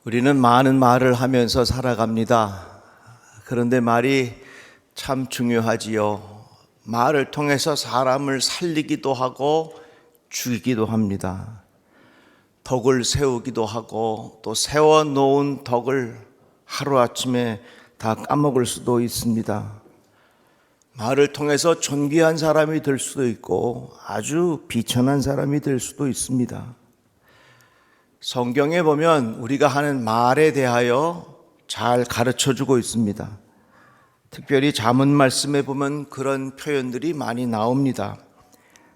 우리는 많은 말을 하면서 살아갑니다. 그런데 말이 참 중요하지요. 말을 통해서 사람을 살리기도 하고 죽이기도 합니다. 덕을 세우기도 하고 또 세워놓은 덕을 하루아침에 다 까먹을 수도 있습니다. 말을 통해서 존귀한 사람이 될 수도 있고 아주 비천한 사람이 될 수도 있습니다. 성경에 보면 우리가 하는 말에 대하여 잘 가르쳐주고 있습니다. 특별히 잠언 말씀에 보면 그런 표현들이 많이 나옵니다.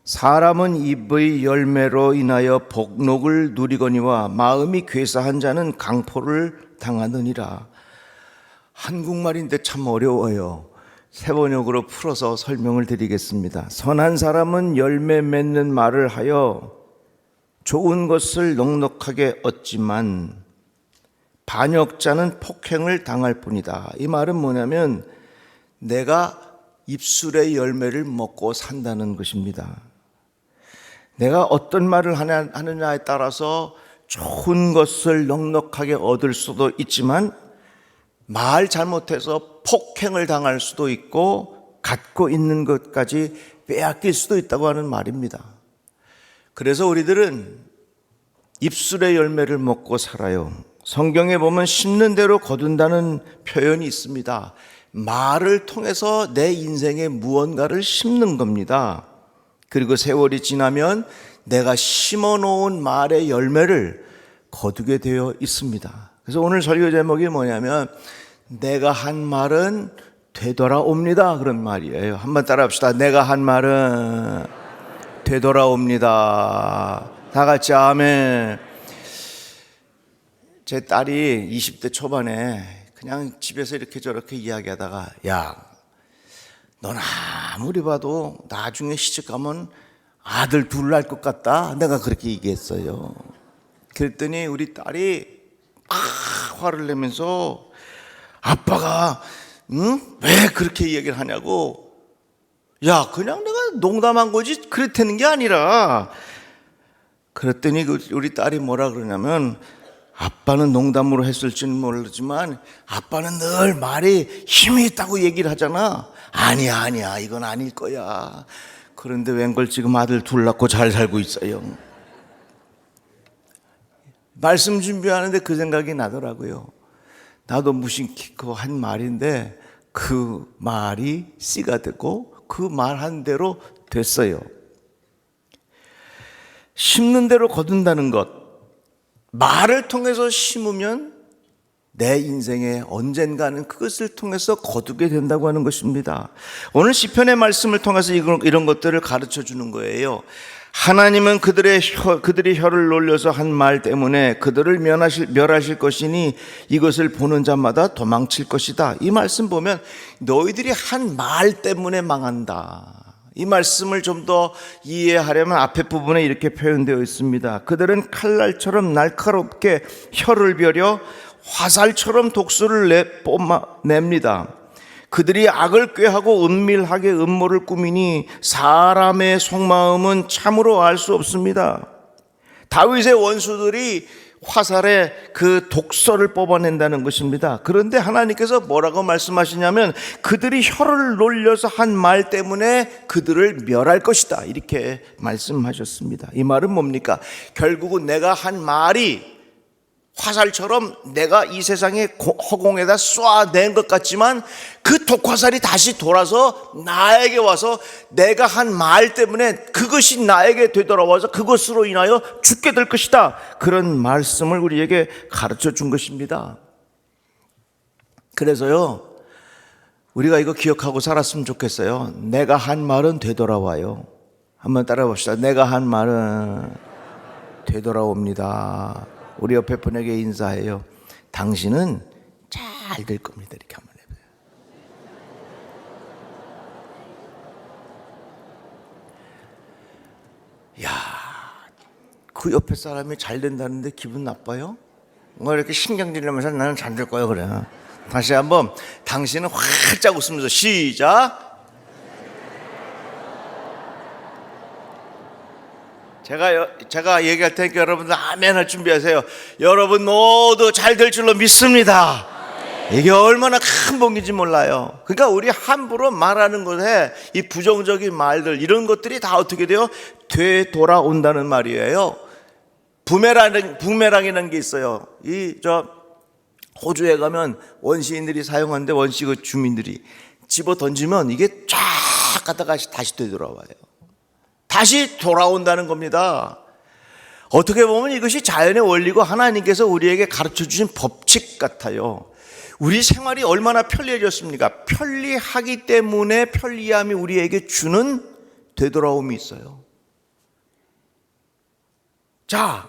사람은 입의 열매로 인하여 복록을 누리거니와 마음이 괴사한 자는 강포를 당하느니라. 한국말인데 참 어려워요. 세번역으로 풀어서 설명을 드리겠습니다. 선한 사람은 열매 맺는 말을 하여 좋은 것을 넉넉하게 얻지만 반역자는 폭행을 당할 뿐이다. 이 말은 뭐냐면 내가 입술의 열매를 먹고 산다는 것입니다. 내가 어떤 말을 하느냐에 따라서 좋은 것을 넉넉하게 얻을 수도 있지만 말 잘못해서 폭행을 당할 수도 있고 갖고 있는 것까지 빼앗길 수도 있다고 하는 말입니다. 그래서 우리들은 입술의 열매를 먹고 살아요. 성경에 보면 심는 대로 거둔다는 표현이 있습니다. 말을 통해서 내 인생에 무언가를 심는 겁니다. 그리고 세월이 지나면 내가 심어놓은 말의 열매를 거두게 되어 있습니다. 그래서 오늘 설교 제목이 뭐냐면 내가 한 말은 되돌아옵니다. 그런 말이에요. 한번 따라 합시다. 내가 한 말은 되돌아옵니다. 다 같이 아멘. 제 딸이 20대 초반에 그냥 집에서 이렇게 저렇게 이야기하다가 야, 넌 아무리 봐도 나중에 시집가면 아들 둘 낳을 것 같다. 내가 그렇게 얘기했어요. 그랬더니 우리 딸이 막 화를 내면서 아빠가 왜 그렇게 얘기를 하냐고. 야, 그냥 내가 농담한 거지 그랬다는 게 아니라. 그랬더니 우리 딸이 뭐라 그러냐면 아빠는 농담으로 했을지는 모르지만 아빠는 늘 말이 힘이 있다고 얘기를 하잖아. 아니야 이건 아닐 거야. 그런데 웬걸 지금 아들 둘 낳고 잘 살고 있어요. 말씀 준비하는데 그 생각이 나더라고요. 나도 무심코 한 말인데 그 말이 씨가 되고 그 말한 대로 됐어요. 심는 대로 거둔다는 것, 말을 통해서 심으면 내 인생에 언젠가는 그것을 통해서 거두게 된다고 하는 것입니다. 오늘 시편의 말씀을 통해서 이런 것들을 가르쳐 주는 거예요. 하나님은 그들이 혀를 놀려서 한 말 때문에 그들을 멸하실 것이니 이것을 보는 자마다 도망칠 것이다. 이 말씀 보면 너희들이 한 말 때문에 망한다. 이 말씀을 좀 더 이해하려면 앞에 부분에 이렇게 표현되어 있습니다. 그들은 칼날처럼 날카롭게 혀를 벼려 화살처럼 독수를 냅니다. 그들이 악을 꾀하고 은밀하게 음모를 꾸미니 사람의 속마음은 참으로 알 수 없습니다. 다윗의 원수들이 화살에 그 독서를 뽑아낸다는 것입니다. 그런데 하나님께서 뭐라고 말씀하시냐면 그들이 혀를 놀려서 한 말 때문에 그들을 멸할 것이다, 이렇게 말씀하셨습니다. 이 말은 뭡니까? 결국은 내가 한 말이 화살처럼 내가 이 세상의 허공에다 쏴낸 것 같지만 그 독화살이 다시 돌아서 나에게 와서 내가 한 말 때문에 그것이 나에게 되돌아와서 그것으로 인하여 죽게 될 것이다. 그런 말씀을 우리에게 가르쳐 준 것입니다. 그래서요, 우리가 이거 기억하고 살았으면 좋겠어요. 내가 한 말은 되돌아와요. 한번 따라 봅시다. 내가 한 말은 되돌아옵니다. 우리 옆에 분에게 인사해요. 당신은 잘 될 겁니다. 이렇게 한번 해보세요. 야, 그 옆에 사람이 잘 된다는데 기분 나빠요? 뭐 이렇게 신경질내면서 나는 잘 될 거야 그래. 다시 한번 당신은 활짝 웃으면서 시작. 제가 얘기할 테니까 여러분들 아멘 할 준비하세요. 여러분 모두 잘 될 줄로 믿습니다. 이게 얼마나 큰 복인지 몰라요. 그러니까 우리 함부로 말하는 것에 이 부정적인 말들 이런 것들이 다 어떻게 돼요? 되돌아온다는 말이에요. 부메랑이라는 게 있어요. 호주에 가면 원시인들이 사용하는데 원시 그 주민들이 집어 던지면 이게 쫙 갔다가 다시 되돌아와요. 다시 돌아온다는 겁니다. 어떻게 보면 이것이 자연의 원리고 하나님께서 우리에게 가르쳐 주신 법칙 같아요. 우리 생활이 얼마나 편리해졌습니까? 편리하기 때문에 편리함이 우리에게 주는 되돌아옴이 있어요. 자,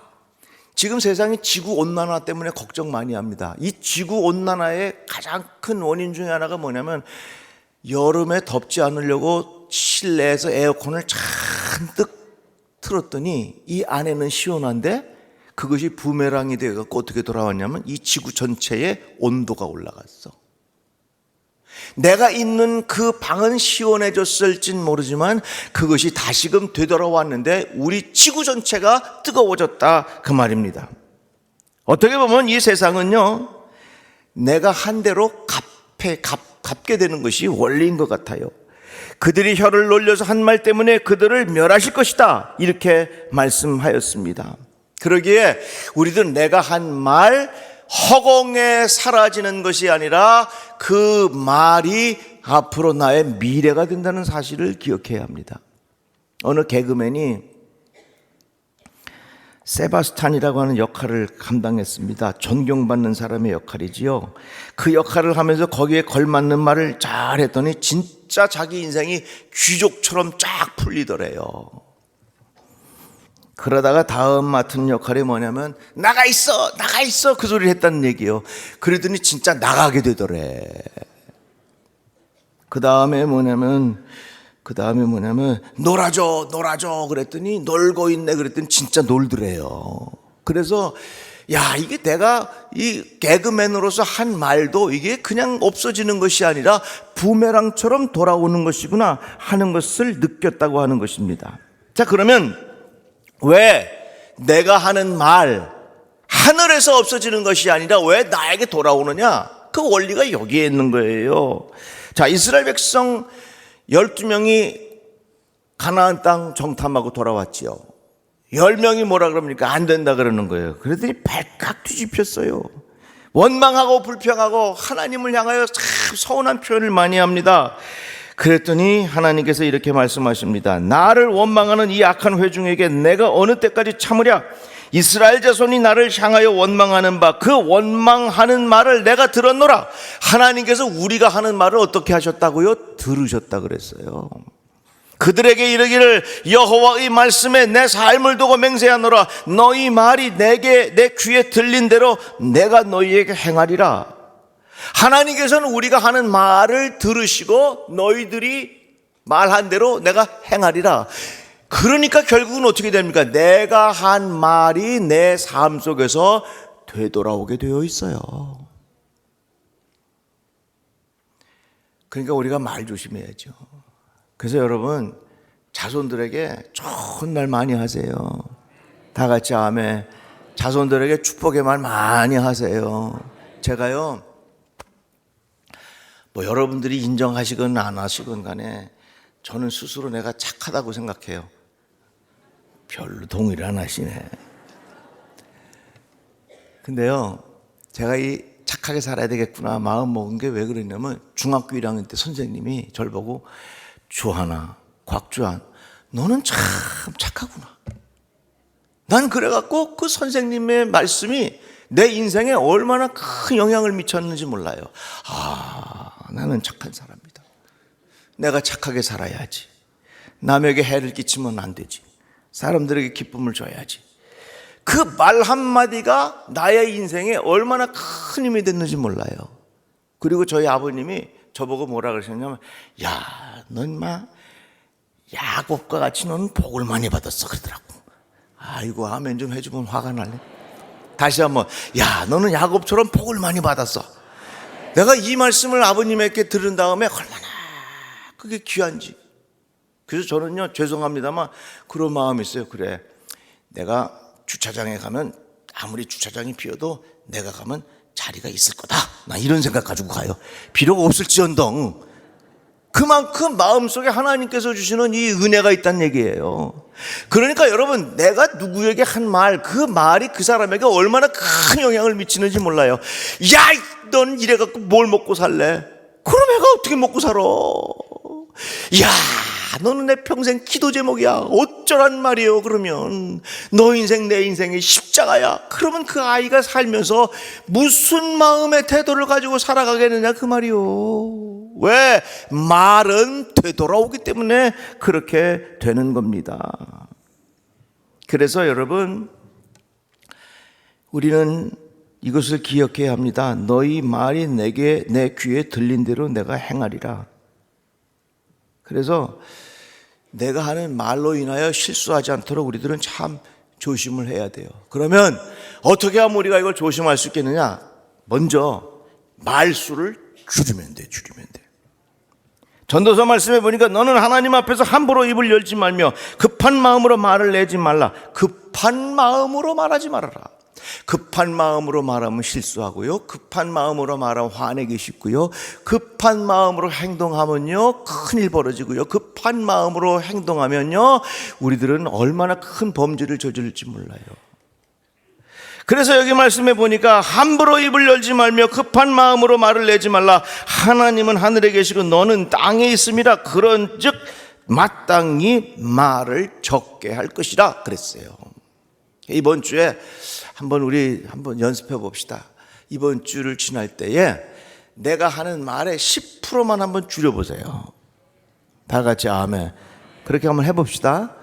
지금 세상이 지구온난화 때문에 걱정 많이 합니다. 이 지구온난화의 가장 큰 원인 중에 하나가 뭐냐면 여름에 덥지 않으려고 실내에서 에어컨을 잔뜩 틀었더니 이 안에는 시원한데 그것이 부메랑이 되어서 어떻게 돌아왔냐면 이 지구 전체의 온도가 올라갔어. 내가 있는 그 방은 시원해졌을진 모르지만 그것이 다시금 되돌아왔는데 우리 지구 전체가 뜨거워졌다 그 말입니다. 어떻게 보면 이 세상은요, 내가 한 대로 갚게 되는 것이 원리인 것 같아요. 그들이 혀를 놀려서 한 말 때문에 그들을 멸하실 것이다 이렇게 말씀하였습니다. 그러기에 우리들 내가 한 말 허공에 사라지는 것이 아니라 그 말이 앞으로 나의 미래가 된다는 사실을 기억해야 합니다. 어느 개그맨이 세바스찬이라고 하는 역할을 감당했습니다. 존경받는 사람의 역할이지요. 그 역할을 하면서 거기에 걸맞는 말을 잘 했더니 진짜 자기 인생이 귀족처럼 쫙 풀리더래요. 그러다가 다음 맡은 역할이 뭐냐면 나가 있어 그 소리를 했다는 얘기예요. 그러더니 진짜 나가게 되더래. 그 다음에 뭐냐면 놀아줘 그랬더니 놀고 있네 그랬더니 진짜 놀더래요. 그래서 야, 이게 내가 이 개그맨으로서 한 말도 이게 그냥 없어지는 것이 아니라 부메랑처럼 돌아오는 것이구나 하는 것을 느꼈다고 하는 것입니다. 자, 그러면 왜 내가 하는 말 하늘에서 없어지는 것이 아니라 왜 나에게 돌아오느냐? 그 원리가 여기에 있는 거예요. 자, 이스라엘 백성 12명이 가나안 땅 정탐하고 돌아왔지요. 10명이 뭐라 그럽니까? 안 된다 그러는 거예요. 그랬더니 발칵 뒤집혔어요. 원망하고 불평하고 하나님을 향하여 참 서운한 표현을 많이 합니다. 그랬더니 하나님께서 이렇게 말씀하십니다. 나를 원망하는 이 악한 회중에게 내가 어느 때까지 참으랴? 이스라엘 자손이 나를 향하여 원망하는 바 그 원망하는 말을 내가 들었노라. 하나님께서 우리가 하는 말을 어떻게 하셨다고요? 들으셨다 그랬어요. 그들에게 이르기를 여호와의 말씀에 내 삶을 두고 맹세하노라. 너희 말이 내 귀에 들린 대로 내가 너희에게 행하리라. 하나님께서는 우리가 하는 말을 들으시고 너희들이 말한 대로 내가 행하리라. 그러니까 결국은 어떻게 됩니까? 내가 한 말이 내 삶 속에서 되돌아오게 되어 있어요. 그러니까 우리가 말 조심해야죠. 그래서 여러분 자손들에게 좋은 말 많이 하세요. 다 같이 아멘. 자손들에게 축복의 말 많이 하세요. 제가요, 뭐 여러분들이 인정하시건 안 하시건 간에 저는 스스로 내가 착하다고 생각해요. 별로 동의를 안 하시네. 근데요, 제가 이 착하게 살아야 되겠구나 마음 먹은 게 왜 그랬냐면 중학교 1학년 때 선생님이 저를 보고 주하나, 곽주한, 너는 참 착하구나. 난 그래갖고 그 선생님의 말씀이 내 인생에 얼마나 큰 영향을 미쳤는지 몰라요. 아, 나는 착한 사람이다. 내가 착하게 살아야지. 남에게 해를 끼치면 안 되지. 사람들에게 기쁨을 줘야지. 그 말 한마디가 나의 인생에 얼마나 큰 힘이 됐는지 몰라요. 그리고 저희 아버님이 저보고 뭐라 그러셨냐면, 야, 넌 야곱과 같이 넌 복을 많이 받았어 그러더라고. 아이고, 아멘 좀 해주면 화가 날래. 다시 한번, 야, 너는 야곱처럼 복을 많이 받았어. 내가 이 말씀을 아버님에게 들은 다음에 얼마나 그게 귀한지. 그래서 저는요, 죄송합니다만 그런 마음이 있어요. 그래, 내가 주차장에 가면 아무리 주차장이 비어도 내가 가면 자리가 있을 거다. 나 이런 생각 가지고 가요. 비록 없을지언정 그만큼 마음속에 하나님께서 주시는 이 은혜가 있다는 얘기예요. 그러니까 여러분, 내가 누구에게 한 말, 그 말이 그 사람에게 얼마나 큰 영향을 미치는지 몰라요. 야, 넌 이래갖고 뭘 먹고 살래? 그럼 애가 어떻게 먹고 살아? 야, 너는 내 평생 기도 제목이야. 어쩌란 말이에요. 그러면 너 인생 내 인생이 십자가야. 그러면 그 아이가 살면서 무슨 마음의 태도를 가지고 살아가겠느냐 그 말이요. 왜? 말은 되돌아오기 때문에 그렇게 되는 겁니다. 그래서 여러분, 우리는 이것을 기억해야 합니다. 너희 말이 내게 내 귀에 들린 대로 내가 행하리라. 그래서 내가 하는 말로 인하여 실수하지 않도록 우리들은 참 조심을 해야 돼요. 그러면 어떻게 하면 우리가 이걸 조심할 수 있겠느냐? 먼저 말수를 줄이면 돼. 전도서 말씀해 보니까 너는 하나님 앞에서 함부로 입을 열지 말며 급한 마음으로 말을 내지 말라. 급한 마음으로 말하지 말아라. 급한 마음으로 말하면 실수하고요. 급한 마음으로 말하면 화내기 쉽고요. 급한 마음으로 행동하면요, 큰일 벌어지고요. 급한 마음으로 행동하면요, 우리들은 얼마나 큰 범죄를 저지를지 몰라요. 그래서 여기 말씀해 보니까 함부로 입을 열지 말며 급한 마음으로 말을 내지 말라. 하나님은 하늘에 계시고 너는 땅에 있음이라. 그런즉 마땅히 말을 적게 할 것이라 그랬어요. 이번 주에 우리 한번 연습해 봅시다. 이번 주를 지날 때에 내가 하는 말의 10%만 한번 줄여보세요. 다 같이 아멘. 그렇게 한번 해봅시다.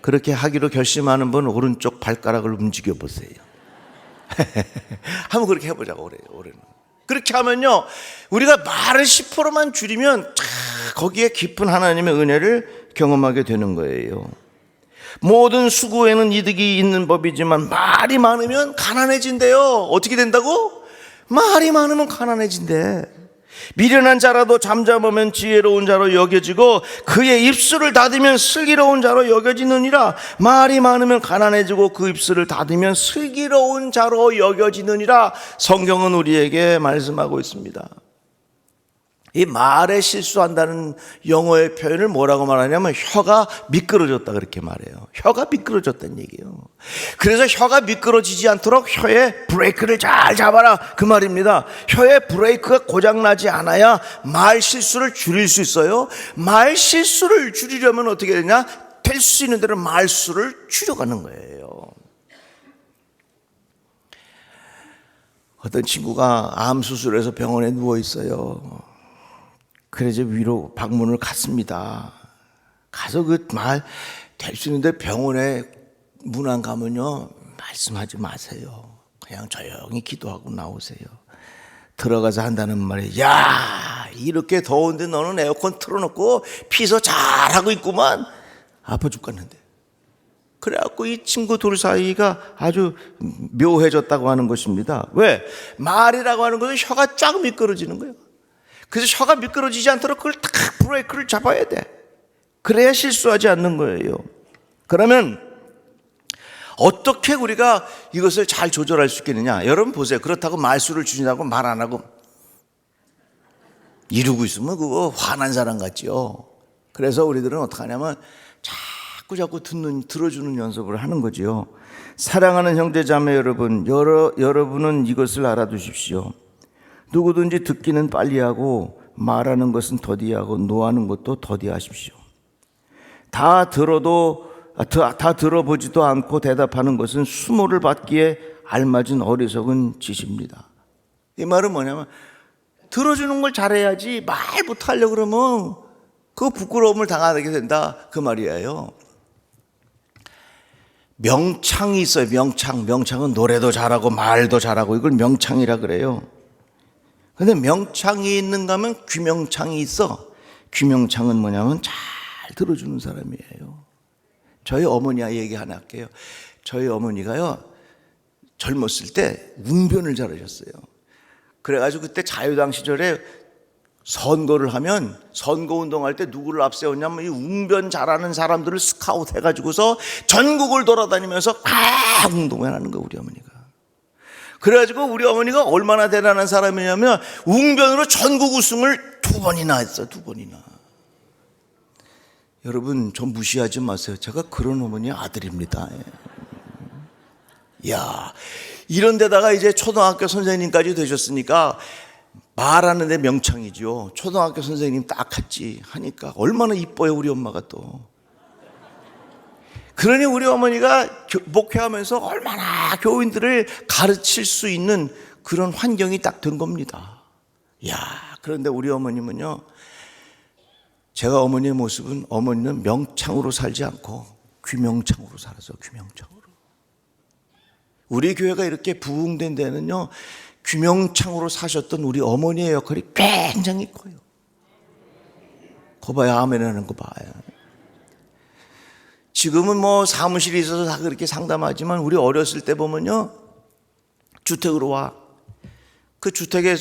그렇게 하기로 결심하는 분 오른쪽 발가락을 움직여 보세요. 한번 그렇게 해보자고 올해는. 그렇게 하면요, 우리가 말을 10%만 줄이면 거기에 깊은 하나님의 은혜를 경험하게 되는 거예요. 모든 수고에는 이득이 있는 법이지만 말이 많으면 가난해진대요. 어떻게 된다고? 말이 많으면 가난해진대. 미련한 자라도 잠잠하면 지혜로운 자로 여겨지고 그의 입술을 닫으면 슬기로운 자로 여겨지느니라. 말이 많으면 가난해지고 그 입술을 닫으면 슬기로운 자로 여겨지느니라. 성경은 우리에게 말씀하고 있습니다. 이 말에 실수한다는 영어의 표현을 뭐라고 말하냐면 혀가 미끄러졌다 그렇게 말해요. 혀가 미끄러졌다는 얘기예요. 그래서 혀가 미끄러지지 않도록 혀에 브레이크를 잘 잡아라 그 말입니다. 혀에 브레이크가 고장나지 않아야 말 실수를 줄일 수 있어요. 말 실수를 줄이려면 어떻게 되냐? 될 수 있는 대로 말수를 줄여가는 거예요. 어떤 친구가 암 수술해서 병원에 누워 있어요. 그래서 위로 방문을 갔습니다. 가서 그 말 될 수 있는데 병원에 문 안 가면요, 말씀하지 마세요. 그냥 조용히 기도하고 나오세요. 들어가서 한다는 말이, 야, 이렇게 더운데 너는 에어컨 틀어놓고 피서 잘하고 있구만. 아파 죽겠는데. 그래갖고 이 친구 둘 사이가 아주 묘해졌다고 하는 것입니다. 왜? 말이라고 하는 것은 혀가 쫙 미끄러지는 거예요. 그래서 혀가 미끄러지지 않도록 그걸 딱 브레이크를 잡아야 돼. 그래야 실수하지 않는 거예요. 그러면 어떻게 우리가 이것을 잘 조절할 수 있겠느냐? 여러분 보세요. 그렇다고 말수를 줄이라고 말 안 하고 이러고 있으면 그거 화난 사람 같죠. 그래서 우리들은 어떻게 하냐면 자꾸 들어주는 연습을 하는 거지요. 사랑하는 형제자매 여러분, 여러분은 이것을 알아두십시오. 누구든지 듣기는 빨리 하고 말하는 것은 더디 하고 노하는 것도 더디 하십시오. 다 들어보지도 않고 대답하는 것은 수모를 받기에 알맞은 어리석은 짓입니다. 이 말은 뭐냐면 들어주는 걸 잘해야지 말부터 하려고 그러면 그 부끄러움을 당하게 된다 그 말이에요. 명창이 있어요. 명창은 노래도 잘하고 말도 잘하고 이걸 명창이라 그래요. 근데 명창이 있는가 하면 귀명창이 있어. 귀명창은 뭐냐면 잘 들어주는 사람이에요. 저희 어머니 얘기 하나 할게요. 저희 어머니가요, 젊었을 때 웅변을 잘하셨어요. 그래가지고 그때 자유당 시절에 선거를 하면 선거운동할 때 누구를 앞세웠냐면 이 웅변 잘하는 사람들을 스카우트 해가지고서 전국을 돌아다니면서 막 운동을 하는 거예요, 우리 어머니가. 그래가지고 우리 어머니가 얼마나 대단한 사람이냐면 웅변으로 전국 우승을 2번이나 했어요. 2번이나. 여러분 좀 무시하지 마세요. 제가 그런 어머니의 아들입니다. 야, 이런 데다가 이제 초등학교 선생님까지 되셨으니까 말하는데 명창이죠. 초등학교 선생님 딱 같이 하니까 얼마나 이뻐요, 우리 엄마가 또. 그러니 우리 어머니가 목회하면서 얼마나 교인들을 가르칠 수 있는 그런 환경이 딱 된 겁니다. 야, 그런데 우리 어머님은요, 제가 어머니의 모습은 어머니는 명창으로 살지 않고 귀명창으로 살았어요. 귀명창으로. 우리 교회가 이렇게 부흥된 데는요, 귀명창으로 사셨던 우리 어머니의 역할이 굉장히 커요. 거 봐야 아멘 하는 거 봐요. 지금은 뭐 사무실이 있어서 다 그렇게 상담하지만 우리 어렸을 때 보면요, 주택으로 와. 그 주택에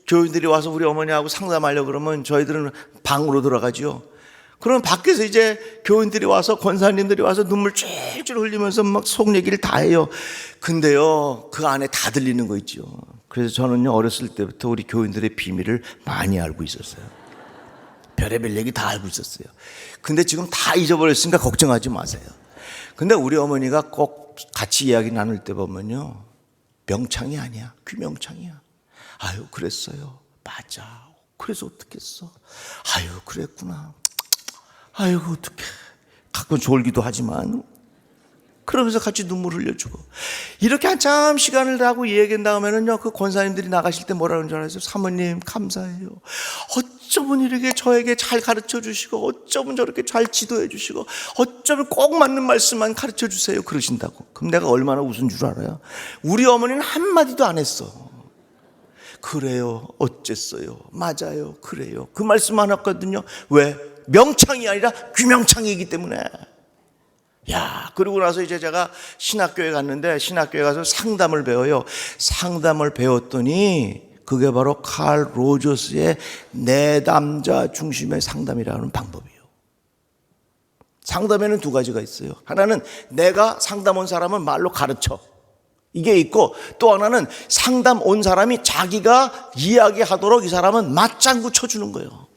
교인들이 와서 우리 어머니하고 상담하려고 그러면 저희들은 방으로 들어가죠. 그럼 밖에서 이제 교인들이 와서 권사님들이 와서 눈물 찔찔 흘리면서 막 속 얘기를 다 해요. 근데요, 그 안에 다 들리는 거 있죠. 그래서 저는요, 어렸을 때부터 우리 교인들의 비밀을 많이 알고 있었어요. 별의별 얘기 다 알고 있었어요. 근데 지금 다 잊어버렸으니까 걱정하지 마세요. 근데 우리 어머니가 꼭 같이 이야기 나눌 때 보면요, 명창이 아니야, 귀명창이야. 아유, 그랬어요. 맞아. 그래서 어떡했어. 아유, 그랬구나. 아유, 어떡해. 가끔 졸기도 하지만 그러면서 같이 눈물 흘려주고, 이렇게 한참 시간을 하고 얘기한 다음에는요, 그 권사님들이 나가실 때 뭐라 그러는 줄 알아요? 사모님 감사해요. 어쩌면 이렇게 저에게 잘 가르쳐 주시고, 어쩌면 저렇게 잘 지도해 주시고, 어쩌면 꼭 맞는 말씀만 가르쳐 주세요, 그러신다고. 그럼 내가 얼마나 웃은 줄 알아요? 우리 어머니는 한마디도 안 했어. 그래요, 어쨌어요, 맞아요, 그래요, 그 말씀 안 했거든요. 왜? 명창이 아니라 귀명창이기 때문에. 야, 그러고 나서 이제 제가 신학교에 갔는데, 신학교에 가서 상담을 배워요. 상담을 배웠더니 그게 바로 칼 로저스의 내담자 중심의 상담이라는 방법이에요. 상담에는 2가지가 있어요. 하나는 내가 상담 온 사람은 말로 가르쳐, 이게 있고, 또 하나는 상담 온 사람이 자기가 이야기하도록 이 사람은 맞장구 쳐주는 거예요.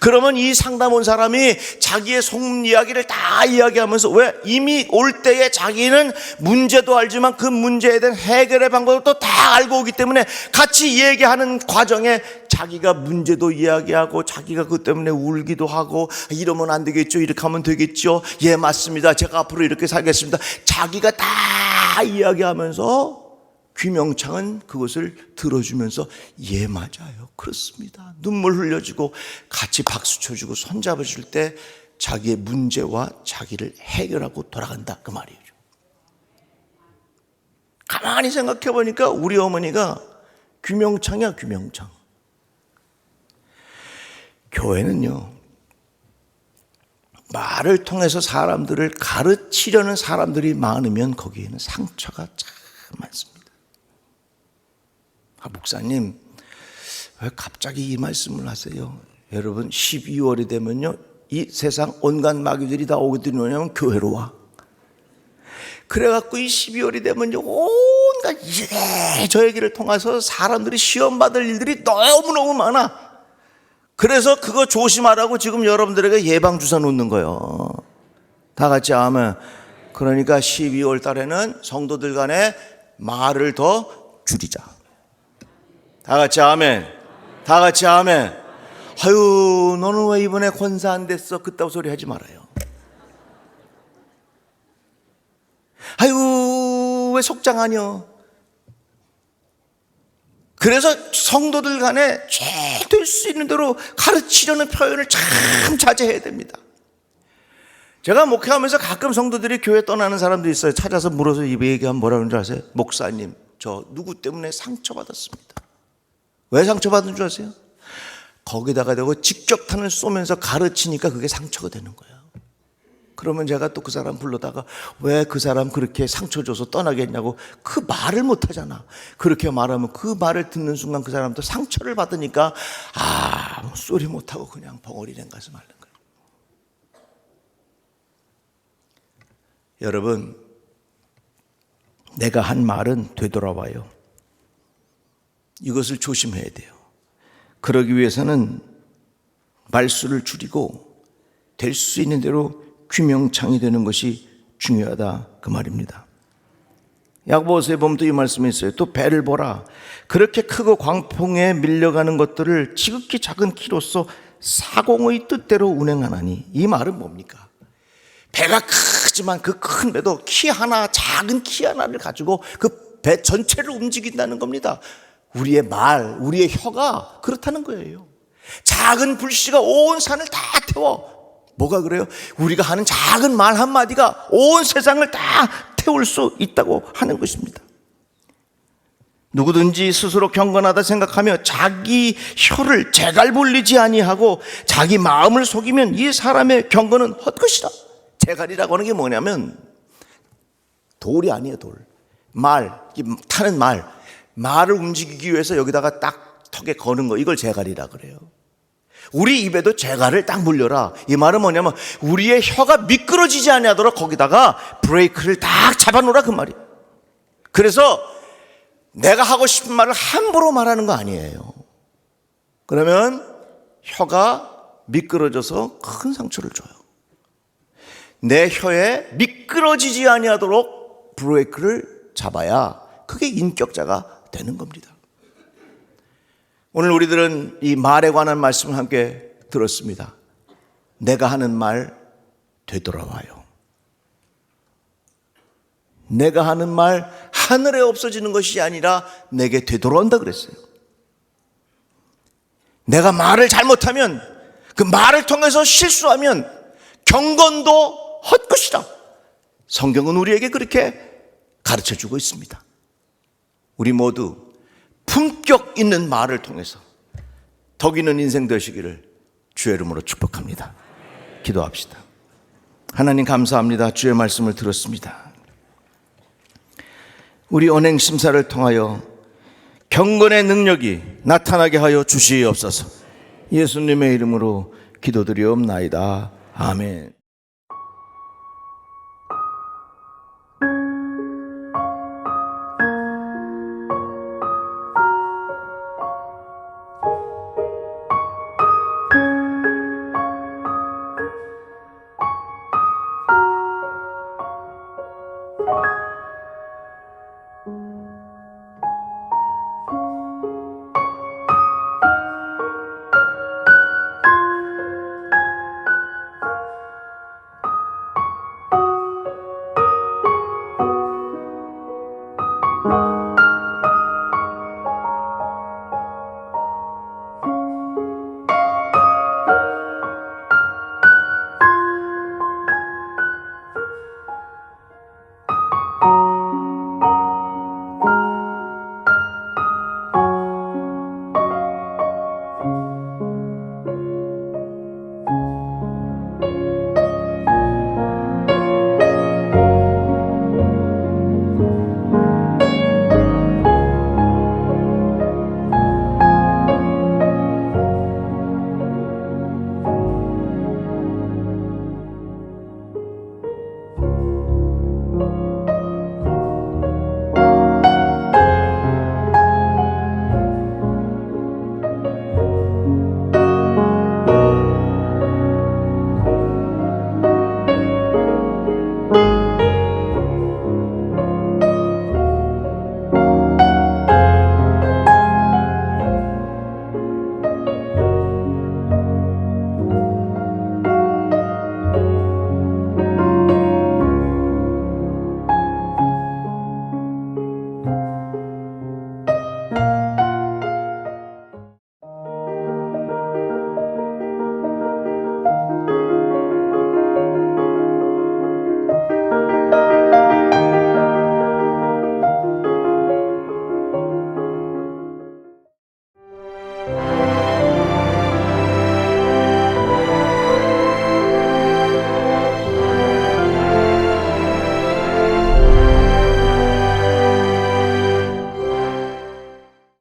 그러면 이 상담 온 사람이 자기의 속 이야기를 다 이야기하면서, 왜? 이미 올 때에 자기는 문제도 알지만 그 문제에 대한 해결의 방법을 또 다 알고 오기 때문에 같이 얘기하는 과정에 자기가 문제도 이야기하고, 자기가 그것 때문에 울기도 하고, 이러면 안 되겠죠, 이렇게 하면 되겠죠, 예 맞습니다, 제가 앞으로 이렇게 살겠습니다, 자기가 다 이야기하면서 귀명창은 그것을 들어주면서 예 맞아요, 그렇습니다, 눈물 흘려주고 같이 박수 쳐주고 손잡아줄 때 자기의 문제와 자기를 해결하고 돌아간다, 그 말이에요. 가만히 생각해 보니까 우리 어머니가 귀명창이야, 귀명창. 교회는요, 말을 통해서 사람들을 가르치려는 사람들이 많으면 거기에는 상처가 참 많습니다. 목사님, 왜 갑자기 이 말씀을 하세요? 여러분, 12월이 되면요, 이 세상 온갖 마귀들이 다 어디로 오냐면 교회로 와. 그래갖고 이 12월이 되면요, 온갖 저 얘기를 통해서 사람들이 시험받을 일들이 너무너무 많아. 그래서 그거 조심하라고 지금 여러분들에게 예방주사 놓는 거예요. 다 같이 아멘. 그러니까 12월 달에는 성도들 간에 말을 더 줄이자. 다 같이 아멘. 다 같이 아멘. 아유, 너는 왜 이번에 권사 안 됐어? 그따위 소리 하지 말아요. 아유, 왜 속장하냐? 그래서 성도들 간에 될 수 있는 대로 가르치려는 표현을 참 자제해야 됩니다. 제가 목회하면서 가끔 성도들이 교회 떠나는 사람도 있어요. 찾아서 물어서 입에 얘기하면 뭐라 그러는 줄 아세요? 목사님, 저 누구 때문에 상처받았습니다. 왜 상처받은 줄 아세요? 거기다가 대고 직격탄을 쏘면서 가르치니까 그게 상처가 되는 거예요. 그러면 제가 또 그 사람 불러다가 왜 그 사람 그렇게 상처 줘서 떠나게 했냐고 그 말을 못 하잖아. 그렇게 말하면 그 말을 듣는 순간 그 사람도 상처를 받으니까 쏘리 못하고 그냥 벙어리랭 가서 말는 거예요. 여러분, 내가 한 말은 되돌아와요. 이것을 조심해야 돼요. 그러기 위해서는 말수를 줄이고 될 수 있는 대로 귀명창이 되는 것이 중요하다, 그 말입니다. 야고보서에 보면 또 이 말씀이 있어요. 또 배를 보라. 그렇게 크고 광풍에 밀려가는 것들을 지극히 작은 키로서 사공의 뜻대로 운행하나니. 이 말은 뭡니까? 배가 크지만 그 큰 배도 키 하나, 작은 키 하나를 가지고 그 배 전체를 움직인다는 겁니다. 우리의 말, 우리의 혀가 그렇다는 거예요. 작은 불씨가 온 산을 다 태워. 뭐가 그래요? 우리가 하는 작은 말 한마디가 온 세상을 다 태울 수 있다고 하는 것입니다. 누구든지 스스로 경건하다 생각하며 자기 혀를 재갈 불리지 아니하고 자기 마음을 속이면 이 사람의 경건은 헛것이다. 재갈이라고 하는 게 뭐냐면 돌이 아니에요. 돌. 말, 타는 말을 움직이기 위해서 여기다가 딱 턱에 거는 거, 이걸 재갈이라 그래요. 우리 입에도 재갈을 딱 물려라. 이 말은 뭐냐면 우리의 혀가 미끄러지지 아니하도록 거기다가 브레이크를 딱 잡아놓으라, 그 말이에요. 그래서 내가 하고 싶은 말을 함부로 말하는 거 아니에요. 그러면 혀가 미끄러져서 큰 상처를 줘요. 내 혀에 미끄러지지 아니하도록 브레이크를 잡아야 그게 인격자가 되는 겁니다. 오늘 우리들은 이 말에 관한 말씀을 함께 들었습니다. 내가 하는 말 되돌아와요. 내가 하는 말 하늘에 없어지는 것이 아니라 내게 되돌아온다 그랬어요. 내가 말을 잘못하면, 그 말을 통해서 실수하면 경건도 헛것이다. 성경은 우리에게 그렇게 가르쳐주고 있습니다. 우리 모두 품격 있는 말을 통해서 덕 있는 인생 되시기를 주의 이름으로 축복합니다. 기도합시다. 하나님 감사합니다. 주의 말씀을 들었습니다. 우리 언행심사를 통하여 경건의 능력이 나타나게 하여 주시옵소서. 예수님의 이름으로 기도드리옵나이다. 아멘.